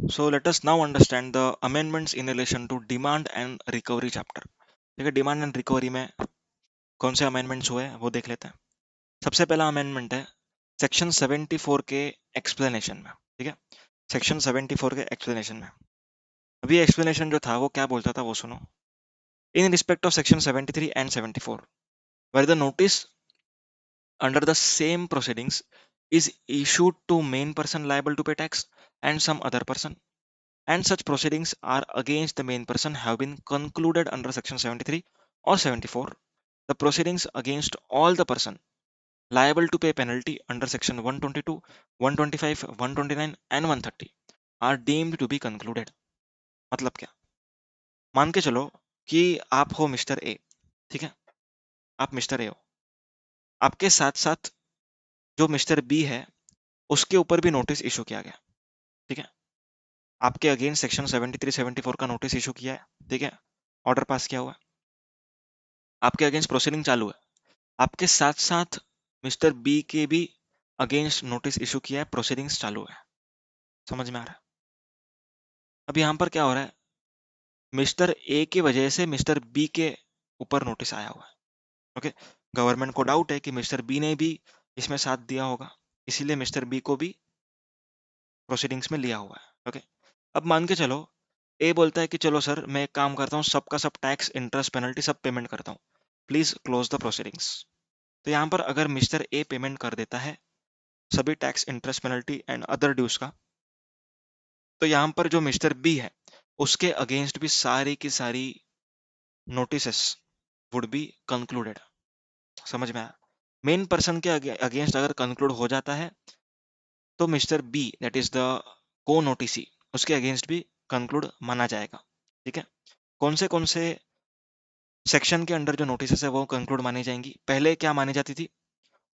So let us now understand the amendments in relation to demand and recovery chapter. ठीक है, demand and recovery में कौन से amendments हुए हैं वो देख लेते हैं। सबसे पहला अमेंडमेंट है सेक्शन 74 के एक्सप्लेनेशन में। ठीक है, सेक्शन 74 के एक्सप्लेनेशन में अभी एक्सप्लेनेशन जो था वो क्या बोलता था वो सुनो। In respect of section 73 and 74 where the notice under the same proceedings is issued to main person liable to pay tax and some other person, and such proceedings are against the main person have been concluded under section 73 or 74, the proceedings against all the person liable to pay penalty under section 122, 125, 129 and 130 are deemed to be concluded। मतलब क्या, मान के चलो कि आप हो mister A. ठीक है, आप मिस्टर ए हो, आपके साथ साथ जो मिस्टर बी है उसके ऊपर भी नोटिस इशू किया गया। ठीक है, आपके अगेंस्ट सेक्शन 73 74 का नोटिस इशू किया है। ठीक है, ऑर्डर पास किया हुआ है, आपके अगेंस्ट प्रोसीडिंग चालू है। आपके साथ साथ मिस्टर बी के भी अगेंस्ट नोटिस इशू किया है, प्रोसीडिंग्स चालू है। समझ में आ रहा है? अब यहां पर क्या हो रहा है, मिस्टर ए की वजह से मिस्टर बी के ऊपर नोटिस आया हुआ है। ओके, गवर्नमेंट को डाउट है कि मिस्टर बी ने भी इसमें साथ दिया होगा, इसीलिए मिस्टर बी को भी प्रोसीडिंग्स में लिया हुआ है। ओके, अब मान के चलो ए बोलता है कि चलो सर मैं एक काम करता हूँ, सबका सब टैक्स इंटरेस्ट पेनल्टी सब पेमेंट करता हूँ, प्लीज क्लोज द प्रोसीडिंग्स। तो यहाँ पर अगर मिस्टर ए पेमेंट कर देता है सभी tax interest penalty and other dues का, तो यहाँ पर जो मिस्टर बी है उसके अगेंस्ट भी सारी की सारी नोटिसेस वुड बी कंक्लूडेड। समझ में आया? मेन पर्सन के अगेंस्ट अगर कंक्लूड हो जाता है तो mister B that is the co noticee उसके अगेंस्ट भी कंक्लूड माना जाएगा। ठीक है, कौन से सेक्शन के अंडर जो नोटिस है वो कंक्लूड मानी जाएंगी? पहले क्या मानी जाती थी?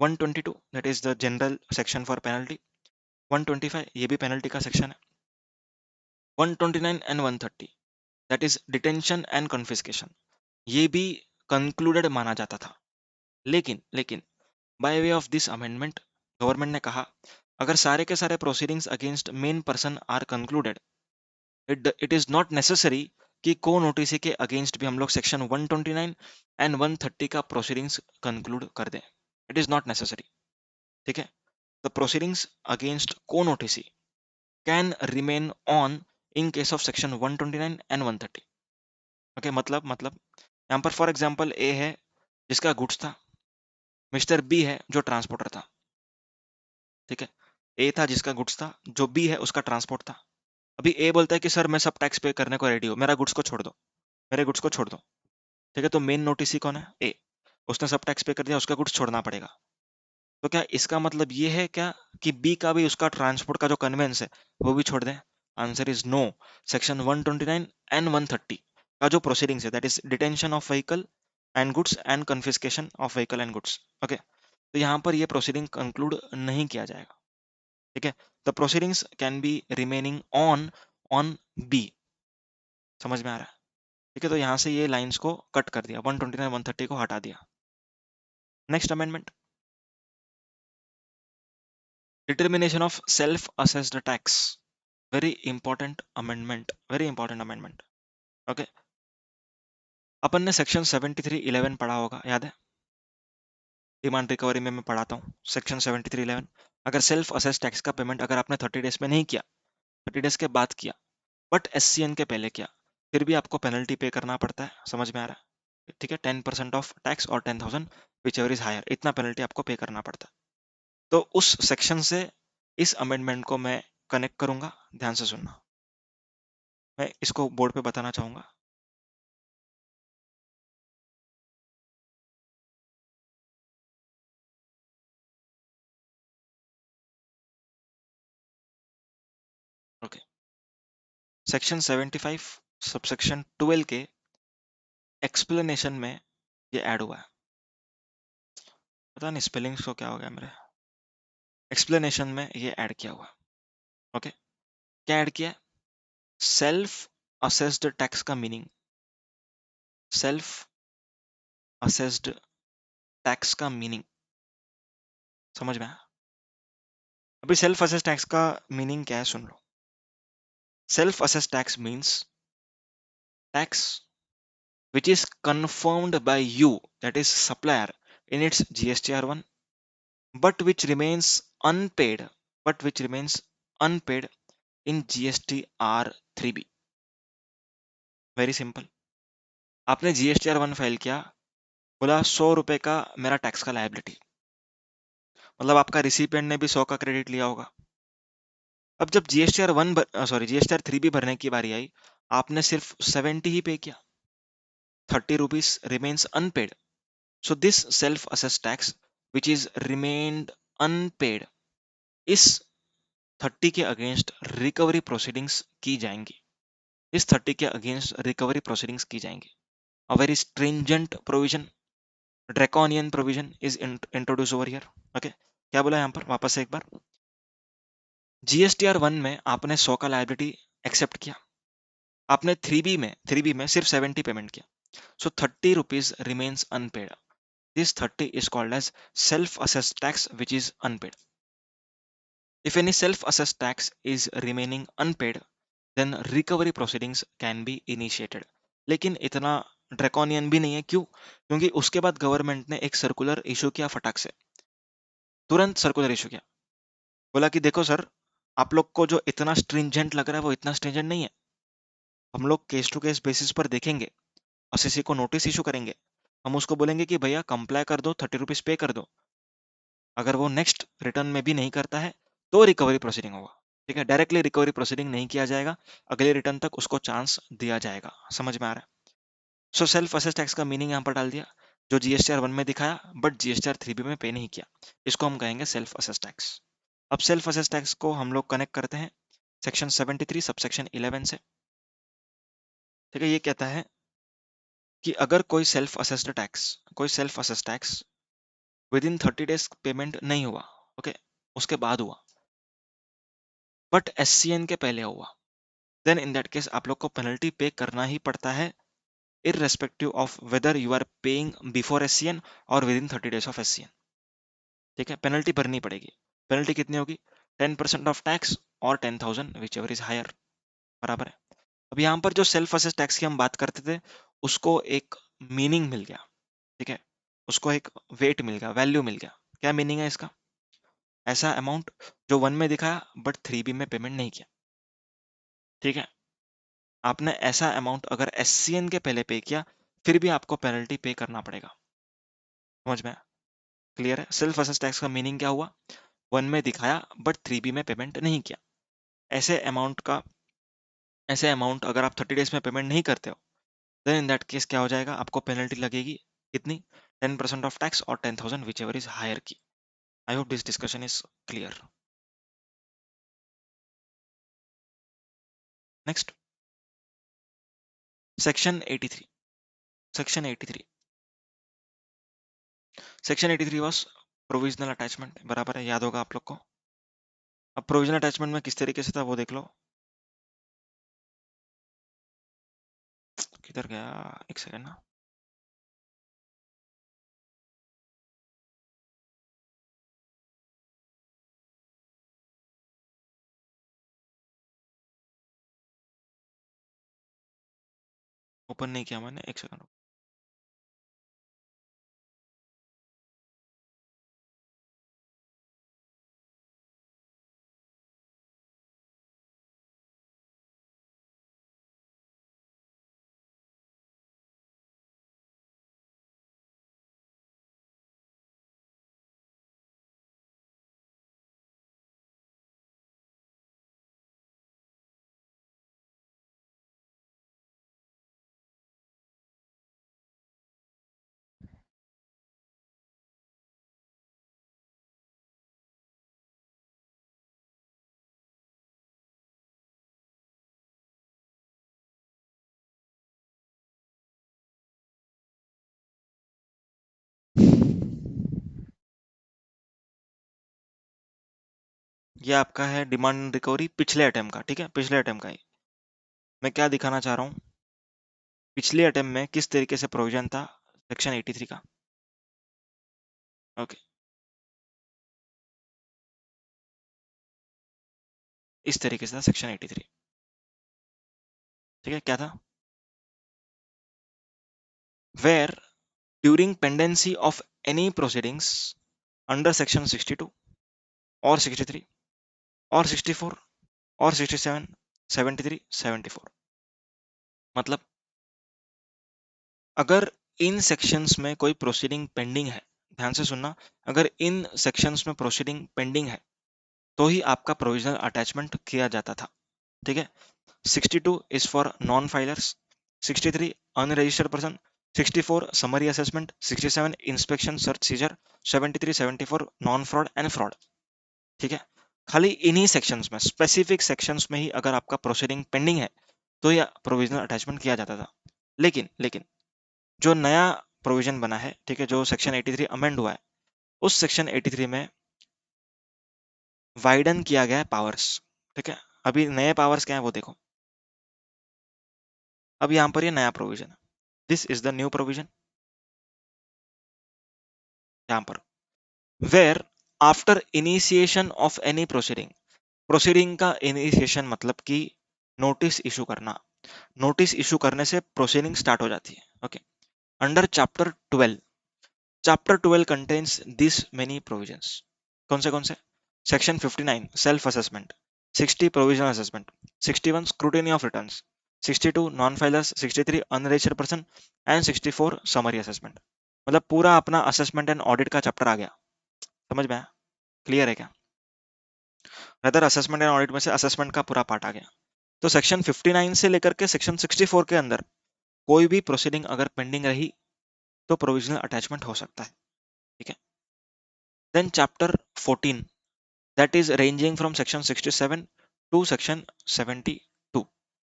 122 that is the general section for penalty, 125 ये भी पेनल्टी का सेक्शन है, 129 एंड 130 that is detention and confiscation, ये भी कंक्लूडेड माना जाता था। लेकिन लेकिन by way of this amendment government ने कहा अगर सारे के सारे proceedings against main person are concluded, it is not necessary कि को नोटिस के अगेंस्ट भी हम लोग सेक्शन 129 एंड 130 का प्रोसीडिंग्स कंक्लूड कर दें। It is not necessary. ठीक है, द प्रोसीडिंग्स अगेंस्ट को notice can remain on in case of section 129 एंड 130। ओके, मतलब यहाँ पर फॉर एग्जाम्पल ए है जिसका गुड्स था, मिस्टर बी है जो ट्रांसपोर्टर था। ठीक है, ए था जिसका गुड्स था, जो बी है उसका ट्रांसपोर्ट था। अभी ए बोलता है कि सर मैं सब टैक्स पे करने को रेडी हूँ, मेरा गुड्स को छोड़ दो, मेरे गुड्स को छोड़ दो। ठीक है, तो मेन नोटिस ही कौन है? ए। उसने सब टैक्स पे कर दिया, उसका गुड्स छोड़ना पड़ेगा। तो क्या इसका मतलब ये है क्या कि बी का भी उसका ट्रांसपोर्ट का जो कन्वेंस है वो भी छोड़ दें? Answer is no. सेक्शन 129 एंड 130 का जो प्रोसीडिंग्स है that is detention of vehicle and goods and confiscation of vehicle and goods. Okay, तो यहाँ पर ये प्रोसीडिंग कंक्लूड नहीं किया जाएगा। ठीक है, the proceedings can be remaining on on B. समझ में आ रहा है? ठीक है, तो यहाँ से ये लाइंस को कट कर दिया, 129 130 को हटा दिया। Next amendment, determination of self assessed tax. Very important amendment, very important amendment. Okay, अपन ने सेक्शन 73(11) पढ़ा होगा, याद है? डिमांड रिकवरी में मैं पढ़ाता हूँ सेक्शन 73(11). अगर सेल्फ असेस टैक्स का पेमेंट अगर आपने 30 डेज में नहीं किया, 30 डेज के बाद किया, बट SCN के पहले किया, फिर भी आपको पेनल्टी पे करना पड़ता है। समझ में आ रहा है? ठीक है, 10% ऑफ टैक्स और 10,000 विच एवर इज हायर, इतना पेनल्टी आपको पे करना पड़ता है। तो उस सेक्शन से इस अमेंडमेंट को मैं कनेक्ट करूंगा, ध्यान से सुनना। मैं इसको बोर्ड पे बताना चाहूंगा। ओके, सेक्शन 75 सबसेक्शन 12 के एक्सप्लेनेशन में ये ऐड हुआ है। पता नहीं स्पेलिंग्स को क्या हो गया मेरे, एक्सप्लेनेशन में ये ऐड किया हुआ। ओके, क्या ऐड किया? सेल्फ असेस्ड टैक्स का मीनिंग, सेल्फ असेस्ड टैक्स का मीनिंग समझ में आया? अभी सेल्फ असेस्ड टैक्स का मीनिंग क्या है सुन लो। Self assessed tax means tax which is confirmed by you, that is supplier, in its GSTR1, but which remains unpaid, but which remains unpaid in GSTR3B. Very simple. आपने GSTR1 file किया, बोला 100 रुपए का मेरा tax का liability, मतलब आपका recipient ने भी 100 का क्रेडिट लिया होगा. अब जब GSTR3B भरने की बारी आई, आपने सिर्फ 70 ही पे किया, 30 rupees remains unpaid. So this self assess tax which is remained unpaid, इस 30 के अगेंस्ट रिकवरी प्रोसीडिंग्स की जाएंगी. इस 30 के अगेंस्ट रिकवरी प्रोसीडिंग्स की जाएंगी. A very stringent provision, draconian provision is introduce over here. Okay, क्या बोला यहाँ पर, वापस से एक बार. GSTR1 में आपने 100 का लायबिलिटी एक्सेप्ट किया, आपने 3B में सिर्फ 70 पेमेंट किया. So 30 rupees remains unpaid. This 30 is called as self-assessed tax which is unpaid. If any self-assessed tax is remaining unpaid, then recovery proceedings can be initiated. लेकिन इतना ड्रैकोनियन भी नहीं है. क्यों? क्योंकि उसके बाद गवर्नमेंट ने एक सर्कुलर इशू किया, फटाक से तुरंत सर्कुलर इशू किया, बोला कि देखो सर, आप लोग को जो इतना स्ट्रिंजेंट लग रहा है वो इतना स्ट्रिंजेंट नहीं है. हम लोग केस टू केस बेसिस पर देखेंगे, असीसी को नोटिस इशू करेंगे, हम उसको बोलेंगे कि भैया कंप्लाई कर दो, 30 रुपीज पे कर दो. अगर वो नेक्स्ट रिटर्न में भी नहीं करता है तो रिकवरी प्रोसीडिंग होगा. ठीक है, डायरेक्टली रिकवरी प्रोसीडिंग नहीं किया जाएगा, अगले रिटर्न तक उसको चांस दिया जाएगा. समझ में आ रहा है? सो सेल्फ असेस टैक्स का मीनिंग यहाँ पर डाल दिया, जो GSTR1 में दिखाया बट GSTR3B में पे नहीं किया, इसको हम कहेंगे सेल्फ असेस टैक्स. अब सेल्फ असेस टैक्स को हम लोग कनेक्ट करते हैं सेक्शन 73 सबसेक्शन 11 से. ठीक है, ये कहता है कि अगर कोई self assess tax with in 30 days payment नहीं हुआ, ओके, उसके बाद हुआ, बट SCN के पहले हुआ, देन इन दैट केस आप लोग को पेनल्टी पे करना ही पड़ता है, irrespective of whether you are paying before SCN और within 30 days of SCN. ठीक है, पेनल्टी भरनी पड़ेगी. पेनल्टी कितनी होगी? 10% ऑफ टैक्स और 10,000 विच एवर इज हायर, बराबर है. अब यहाँ पर जो सेल्फ असेस टैक्स की हम बात करते थे, उसको एक मीनिंग मिल गया. ठीक है, उसको एक वेट मिल गया, वैल्यू मिल गया. क्या मीनिंग है इसका? ऐसा अमाउंट जो 1 में दिखाया बट 3B में पेमेंट नहीं किया. ठीक है, आपने ऐसा अमाउंट अगर SCN के पहले पे किया, फिर भी आपको पेनल्टी पे करना पड़ेगा. समझ में? क्लियर है? सेल्फ असेस टैक्स का मीनिंग क्या हुआ? 1 में दिखाया बट 3B में पेमेंट नहीं किया. ऐसे अमाउंट अगर आप 30 डेज में पेमेंट नहीं करते हो, देन इन दैट केस क्या हो जाएगा, आपको पेनल्टी लगेगी. कितनी? 10% ऑफ टैक्स और 10,000 विच एवर इज हायर की. I hope this discussion is clear. Next, section 83. Section 83 was provisional attachment, बराबर है, याद होगा आप लोग को. अब प्रोविजनल अटैचमेंट में किस तरीके से था वो देख लो. किधर गया, एक सेकंड ना. ओपन नहीं किया मैंने, एक सेकंड. ये आपका है डिमांड रिकवरी पिछले अटेम्प्ट का. ठीक है, पिछले अटेम्प्ट का ही मैं क्या दिखाना चाह रहा हूँ, पिछले अटेम्प्ट में किस तरीके से प्रोविजन था सेक्शन 83 का. ओके, इस तरीके से था सेक्शन 83. ठीक है, क्या था? Where during pendency of any proceedings under section 62 और 63 और 64 और 67 73 74, मतलब अगर इन सेक्शंस में कोई प्रोसीडिंग पेंडिंग है, ध्यान से सुनना, अगर इन सेक्शंस में प्रोसीडिंग पेंडिंग है तो ही आपका प्रोविजनल अटैचमेंट किया जाता था। ठीक है, 62 is for non-filers, 63 unregistered person, 64 summary assessment, 67 inspection search seizure, 73 74 non-fraud and fraud। ठीक है, खाली इन्हीं सेक्शंस में, स्पेसिफिक सेक्शंस में ही अगर आपका प्रोसीडिंग पेंडिंग है तो यह प्रोविजनल अटैचमेंट किया जाता था। लेकिन लेकिन जो नया प्रोविजन बना है, ठीक है, जो सेक्शन 83 अमेंड हुआ है, उस सेक्शन 83 में वाइडन किया गया है पावर्स। ठीक है, अभी नए पावर्स क्या है वो देखो। अब यहां पर ये नया प्रोविजन है, this is the new provision. यहां पर where after initiation of any proceeding, proceeding का इनिशिएशन मतलब कि नोटिस इशू करना, नोटिस इशू करने से प्रोसीडिंग स्टार्ट हो जाती है। Okay, under chapter 12, chapter 12 contains this many provisions. कौन से? Section 59 self assessment, 60 provisional assessment, 61 scrutiny of returns, 62 non filers, 63 unregistered person and 64 summary assessment. मतलब पूरा अपना असेसमेंट एंड ऑडिट का चैप्टर आ गया। समझ में आया? क्लियर है क्या? अदर असेसमेंट एंड ऑडिट में से असेसमेंट का पूरा पार्ट आ गया। तो सेक्शन 59 से लेकर के सेक्शन 64 के अंदर कोई भी प्रोसीडिंग अगर पेंडिंग रही तो प्रोविजनल अटैचमेंट हो सकता है। ठीक है, then chapter 14 that is ranging from section 67 to section 72।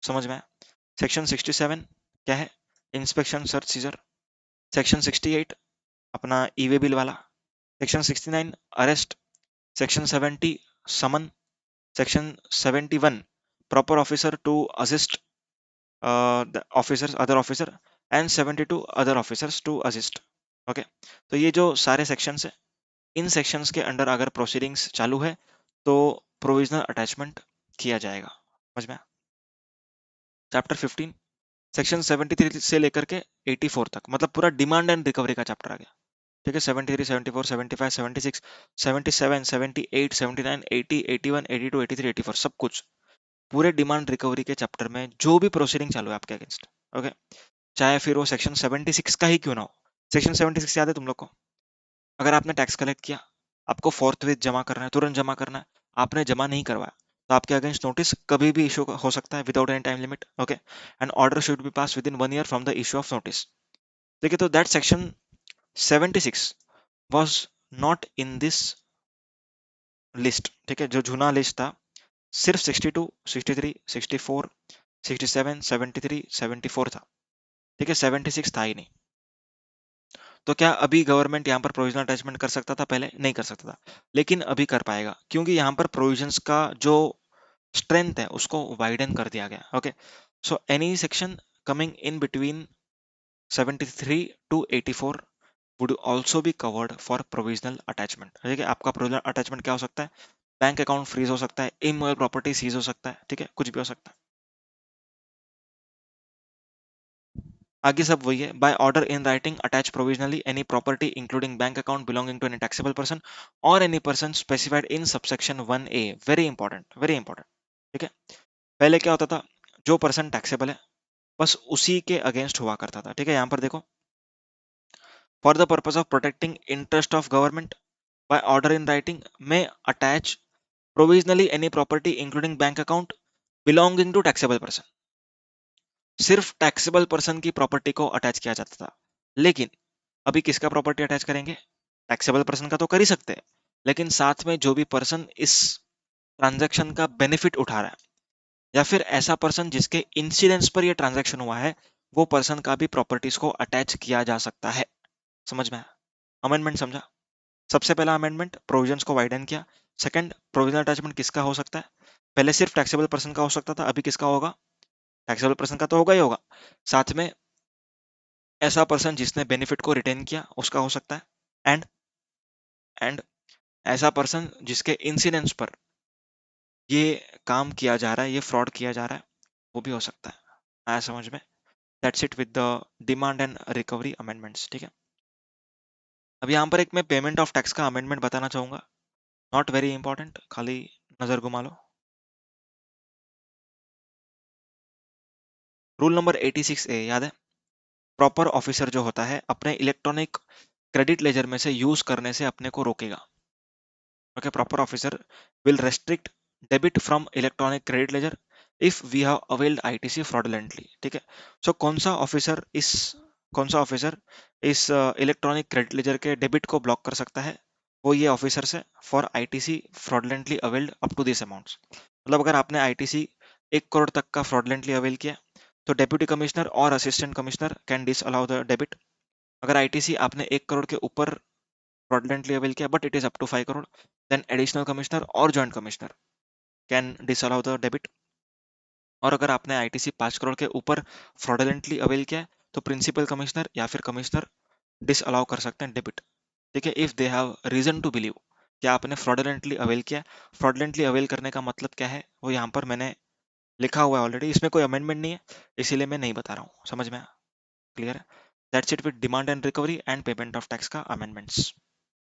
समझ में आया? सेक्शन 67 क्या है? Inspection search seizure. सेक्शन 68 अपना ई वे बिल वाला। Section 69 arrest. Section 70 summon. Section 71 proper officer to assist the officers other officer and 72 other officers to assist। Okay, तो ये जो सारे सेक्शंस है, इन सेक्शंस के अंडर अगर प्रोसीडिंग्स चालू है तो प्रोविजनल अटैचमेंट किया जाएगा। समझ में? चैप्टर 15 सेक्शन 73 से लेकर के 84 तक, मतलब पूरा डिमांड एंड रिकवरी का चैप्टर आ गया। ठीक है, 73 74 75 76 77 78 79 80 81 82 83 84 सब कुछ पूरे डिमांड रिकवरी के चैप्टर में जो भी प्रोसीडिंग चालू है आपके अगेंस्ट। ओके, चाहे फिर वो सेक्शन 76 का ही क्यों ना हो। सेक्शन 76 याद है तुम लोग को? अगर आपने टैक्स कलेक्ट किया, आपको फोर्थविथ जमा करना है, तुरंत जमा करना है, आपने जमा नहीं करवाया तो आपके अगेंस्ट नोटिस कभी भी इशू हो सकता है without any time limit. Okay, and order should be pass with in 1 year from the issue of notice. देखिए, तो that section 76 was not in this list. ठीक है, जो जूना लिस्ट था सिर्फ 62 63 64 67 73 74 था। ठीक है, 76 था ही नहीं। तो क्या अभी गवर्नमेंट यहाँ पर प्रोविजनल अटैचमेंट कर सकता था? पहले नहीं कर सकता था, लेकिन अभी कर पाएगा क्योंकि यहाँ पर प्रोविजंस का जो स्ट्रेंथ है उसको वाइडन कर दिया गया। Okay, so any section coming in between 73 to 84 would also be covered for provisional attachment. ठीक है, आपका प्रोविजनल अटैचमेंट क्या हो सकता है? बैंक अकाउंट फ्रीज हो सकता है, इमोबल प्रॉपर्टी सीज हो सकता है, ठीक है, कुछ भी हो सकता है। आगे सब वही है। By order in writing attach provisionally any property including bank account belonging to any taxable person और any person specified in subsection 1A। Very important, very important. ठीक है, पहले क्या होता था? जो पर्सन टैक्सेबल है बस उसी के अगेंस्ट हुआ करता था। ठीक है, यहाँ पर देखो, for the purpose of protecting interest of government by order in writing में attach provisionally any property including bank account belonging to taxable person. सिर्फ टैक्सेबल पर्सन की प्रॉपर्टी को अटैच किया जाता था। लेकिन अभी किसका प्रॉपर्टी अटैच करेंगे? टैक्सेबल पर्सन का तो कर ही सकते हैं, लेकिन साथ में जो भी पर्सन इस ट्रांजैक्शन का बेनिफिट उठा रहा है या फिर ऐसा पर्सन जिसके इंसिडेंस पर यह ट्रांजैक्शन हुआ है, वो पर्सन का भी प्रॉपर्टीज को अटैच किया जा सकता है। समझ में आया? अमेंडमेंट समझा? सबसे पहला अमेंडमेंट प्रोविजंस को वाइडन किया। सेकंड, प्रोविजनल अटैचमेंट किसका हो सकता है? पहले सिर्फ टैक्सेबल पर्सन का हो सकता था, अभी किसका होगा? टैक्सेबल पर्सन का तो होगा ही होगा, साथ में ऐसा पर्सन जिसने बेनिफिट को रिटेन किया उसका हो सकता है, एंड ऐसा पर्सन जिसके इंसिडेंस पर ये काम किया जा रहा है, ये फ्रॉड किया जा रहा है, वो भी हो सकता है। आया समझ में? That's it with the demand and recovery amendments, ठीक है। अब यहाँ पर एक मैं पेमेंट ऑफ टैक्स का अमेंडमेंट बताना चाहूंगा, नॉट वेरी इंपॉर्टेंट, खाली नजर घुमा लो। रूल नंबर 86A याद है? प्रॉपर ऑफिसर जो होता है अपने इलेक्ट्रॉनिक क्रेडिट लेजर में से यूज करने से अपने को रोकेगा। Okay, proper officer will restrict debit from electronic credit ledger if we have availed ITC fraudulently, ठीक है। सो कौन सा ऑफिसर इस इलेक्ट्रॉनिक क्रेडिट लेजर के डेबिट को ब्लॉक कर सकता है? वो ये ऑफिसर से for ITC fraudulently availed up to this amounts. मतलब अगर आपने आईटीसी 1 करोड़ तक का फ्रॉडुलेंटली अवेल किया तो डेप्यूटी कमिश्नर और assistant commissioner can disallow the debit. अगर आईटीसी आपने 1 करोड़ के ऊपर fraudulently avail किया but it is up to 5 crore, then additional commissioner or joint commissioner can disallow the debit। और अगर आपने आईटीसी 5 करोड़ के ऊपर फ्रॉडुलेंटली अवेल किया है तो प्रिंसिपल कमिश्नर या फिर कमिश्नर डिसअलाउ कर सकते हैं डेबिट, ठीक है, if they have reason to believe कि आपने फ्रॉडुलेंटली अवेल किया। फ्रॉडुलेंटली अवेल करने का मतलब क्या है वो यहाँ पर मैंने लिखा हुआ है ऑलरेडी, इसमें कोई अमेंडमेंट नहीं है इसीलिए मैं नहीं बता रहा हूँ, समझ में? क्लियर है? That's it with demand and recovery and payment of tax का अमेंडमेंट्स।